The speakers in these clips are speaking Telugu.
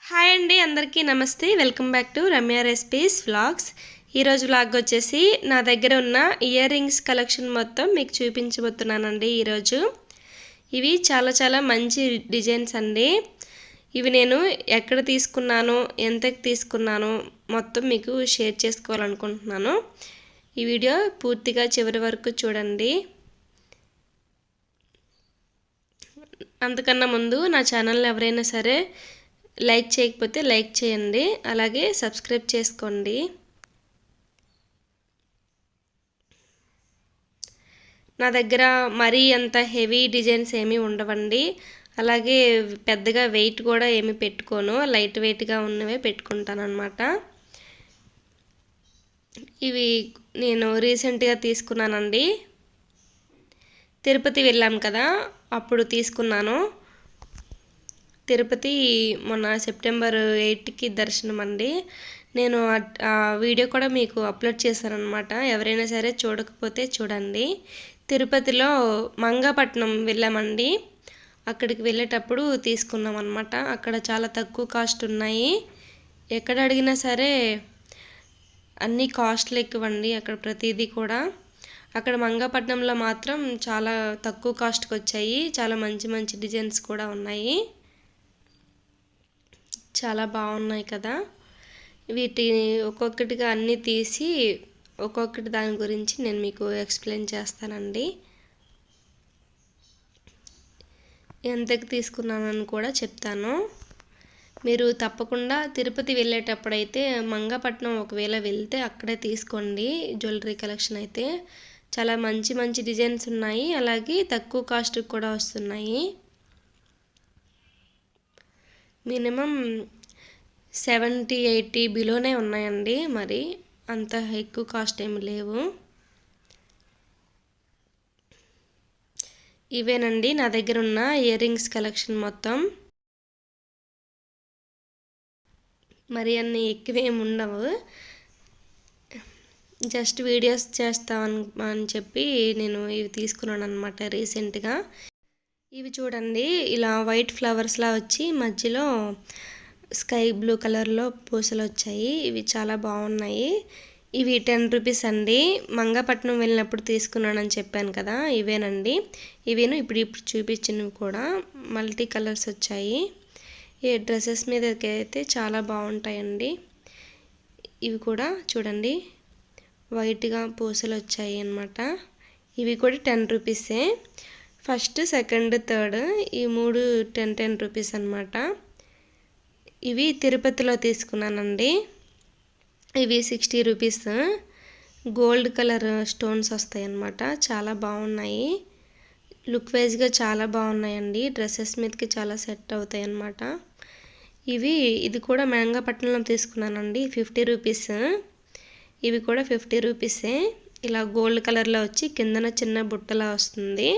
హాయ్ అండి, అందరికీ నమస్తే. Welcome back to Ramya recipes vlogs. ఈరోజు వ్లాగ్ వచ్చేసి నా దగ్గర ఉన్న ఇయర్ రింగ్స్ కలెక్షన్ మొత్తం మీకు చూపించబోతున్నానండి. ఈరోజు ఇవి చాలా మంచి డిజైన్స్ అండి. ఇవి నేను ఎక్కడ తీసుకున్నాను, ఎంతకి తీసుకున్నాను మొత్తం మీకు షేర్ చేసుకోవాలనుకుంటున్నాను. ఈ వీడియో పూర్తిగా చివరి వరకు చూడండి. అంతకన్నా ముందు నా ఛానల్ని ఎవరైనా సరే లైక్ చేయకపోతే లైక్ చేయండి, అలాగే సబ్స్క్రైబ్ చేసుకోండి. నా దగ్గర మరీ అంత హెవీ డిజైన్స్ ఏమీ ఉండవండి. అలాగే పెద్దగా వెయిట్ కూడా ఏమి పెట్టుకోను, లైట్ వెయిట్గా ఉన్నవే పెట్టుకుంటాను అన్నమాట. ఇవి నేను రీసెంట్గా తీసుకున్నానండి. తిరుపతి వెళ్ళాం కదా, అప్పుడు తీసుకున్నాను. తిరుపతి మొన్న సెప్టెంబర్ 8కి దర్శనం అండి. నేను ఆ వీడియో కూడా మీకు అప్లోడ్ చేశానన్నమాట. ఎవరైనా సరే చూడకపోతే చూడండి. తిరుపతిలో మంగాపట్నం వెళ్ళామండి. అక్కడికి వెళ్ళేటప్పుడు తీసుకున్నాం అన్నమాట. అక్కడ చాలా తక్కువ కాస్ట్ ఉన్నాయి. ఎక్కడ అడిగినా సరే అన్నీ కాస్ట్లు ఎక్కువండి అక్కడ ప్రతిదీ కూడా. అక్కడ మంగాపట్నంలో మాత్రం చాలా తక్కువ కాస్ట్కి వచ్చాయి. చాలా మంచి డిజైన్స్ కూడా ఉన్నాయి. చాలా బాగున్నాయి కదా. వీటిని ఒక్కొక్కటిగా అన్నీ తీసి ఒక్కొక్కటి దాని గురించి నేను మీకు ఎక్స్ప్లెయిన్ చేస్తానండి. ఎంతకి తీసుకున్నానని కూడా చెప్తాను. మీరు తప్పకుండా తిరుపతి వెళ్ళేటప్పుడైతే మంగాపట్నం ఒకవేళ వెళ్తే అక్కడే తీసుకోండి. జ్యువెలరీ కలెక్షన్ అయితే చాలా మంచి డిజైన్స్ ఉన్నాయి. అలాగే తక్కువ కాస్ట్కి కూడా వస్తున్నాయి. మినిమం 70-80 బిలోనే ఉన్నాయండి. మరి అంత ఎక్కువ కాస్ట్ ఏమి లేవు. ఇవేనండి నా దగ్గర ఉన్న ఇయర్ రింగ్స్ కలెక్షన్ మొత్తం. మరి అన్ని ఎక్కువేమి ఉండవు, జస్ట్ వీడియోస్ చేస్తామని చెప్పి నేను ఇవి తీసుకున్నాను అనమాట రీసెంట్గా. ఇవి చూడండి, ఇలా వైట్ ఫ్లవర్స్లా వచ్చి మధ్యలో స్కై బ్లూ కలర్లో పూసలు వచ్చాయి. ఇవి చాలా బాగున్నాయి. ఇవి 10 రూపీస్ అండి. మంగాపట్నం వెళ్ళినప్పుడు తీసుకున్నానని చెప్పాను కదా, ఇవేనండి. ఇవేను ఇప్పుడు చూపించినవి కూడా మల్టీ కలర్స్ వచ్చాయి. ఈ డ్రెస్సెస్ మీదకైతే చాలా బాగుంటాయండి. ఇవి కూడా చూడండి, వైట్గా పూసలు వచ్చాయి అన్నమాట. ఇవి కూడా 10 రూపీసే. ఫస్ట్, సెకండ్, థర్డ్ ఈ 3 10 రూపీస్ అన్నమాట. ఇవి తిరుపతిలో తీసుకున్నానండి. ఇవి 60 రూపీస్. గోల్డ్ కలర్ స్టోన్స్ వస్తాయి అన్నమాట. చాలా బాగున్నాయి. లుక్ వైజ్గా చాలా బాగున్నాయండి. డ్రెస్సెస్ మీదకి చాలా సెట్ అవుతాయి అన్నమాట. ఇది కూడా మంగాపట్నంలో తీసుకున్నానండి. 50 రూపీస్. ఇవి కూడా 50 రూపీసే. ఇలా గోల్డ్ కలర్లో వచ్చి కిందన చిన్న బుట్టలా వస్తుంది.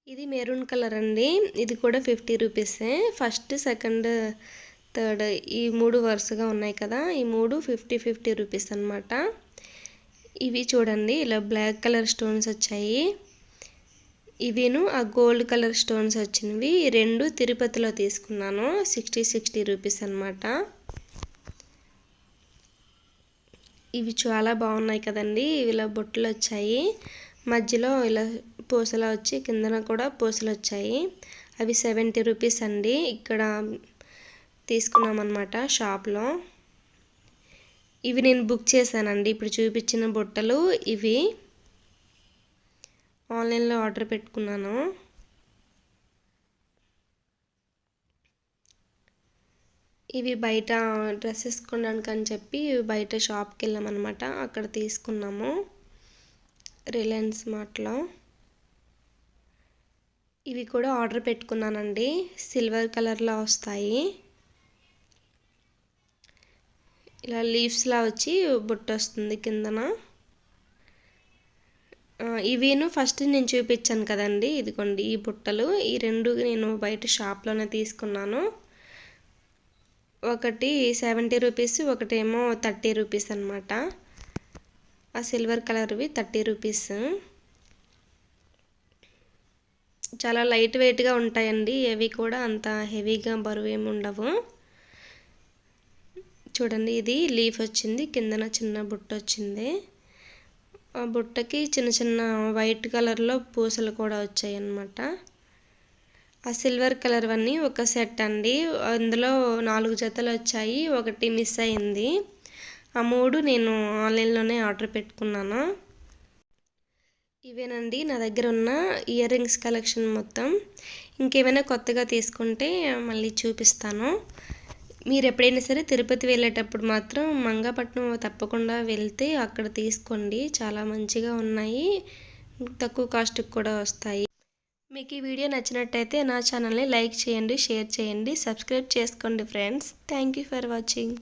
ఇది మెరూన్ కలర్ అండి. ఇది కూడా 50 రూపీసే. ఫస్ట్, సెకండ్, థర్డ్ ఈ 3 వరుసగా ఉన్నాయి కదా, ఈ 3 50 రూపీస్ అన్నమాట. ఇవి చూడండి, ఇలా బ్లాక్ కలర్ స్టోన్స్ వచ్చాయి. ఇవిను ఆ గోల్డ్ కలర్ స్టోన్స్ వచ్చినవి 2 తిరుపతిలో తీసుకున్నాను. 60 రూపీస్ అన్నమాట. ఇవి చాలా బాగున్నాయి కదండి. ఇలా బొట్టులు వచ్చాయి, మధ్యలో ఇలా పూసలు వచ్చి కిందన కూడా పూసలు వచ్చాయి. అవి 70 రూపీస్ అండి. ఇక్కడ తీసుకున్నామన్నమాట షాప్లో. ఇవి నేను బుక్ చేశానండి. ఇప్పుడు చూపించిన బుట్టలు ఇవి ఆన్లైన్లో ఆర్డర్ పెట్టుకున్నాను. ఇవి బయట డ్రెస్సెస్ కొనడానికి అని చెప్పి బయట షాప్కి వెళ్ళామన్నమాట. అక్కడ తీసుకున్నాము, రిలయన్స్ మార్ట్లో. ఇవి కూడా ఆర్డర్ పెట్టుకున్నానండి. సిల్వర్ కలర్లో వస్తాయి. ఇలా లీవ్స్లా వచ్చి బుట్ట వస్తుంది కిందన. ఇవిను ఫస్ట్ నేను చూపించాను కదండి, ఇదిగోండి ఈ బుట్టలు. ఈ 2 నేను బయట షాప్లోనే తీసుకున్నాను. ఒకటి 70 రూపీస్, ఒకటేమో 30 రూపీస్ అన్నమాట. ఆ సిల్వర్ కలర్వి 30 రూపీస్. చాలా లైట్ వెయిట్గా ఉంటాయండి. ఏవి కూడా అంత హెవీగా బరువు ఏమి ఉండవు. చూడండి, ఇది లీఫ్ వచ్చింది, కిందన చిన్న బుట్ట వచ్చింది. ఆ బుట్టకి చిన్న చిన్న వైట్ కలర్లో పూసలు కూడా వచ్చాయి అన్నమాట. ఆ సిల్వర్ కలర్ అన్నీ ఒక సెట్ అండి. అందులో 4 జతలు వచ్చాయి, ఒకటి మిస్ అయింది. ఆ 3 నేను ఆన్లైన్లోనే ఆర్డర్ పెట్టుకున్నాను. ఇవేనండి నా దగ్గర ఉన్న ఇయర్ రింగ్స్ కలెక్షన్ మొత్తం. ఇంకేమైనా కొత్తగా తీసుకుంటే మళ్ళీ చూపిస్తాను. మీరు ఎప్పుడైనా సరే తిరుపతి వెళ్ళేటప్పుడు మాత్రం మంగాపట్నం తప్పకుండా వెళ్తే అక్కడ తీసుకోండి. చాలా మంచిగా ఉన్నాయి, తక్కువ కాస్ట్కి కూడా వస్తాయి. మీకు ఈ వీడియో నచ్చినట్టయితే నా ఛానల్ని లైక్ చేయండి, షేర్ చేయండి, సబ్స్క్రైబ్ చేసుకోండి friends. Thank you for watching.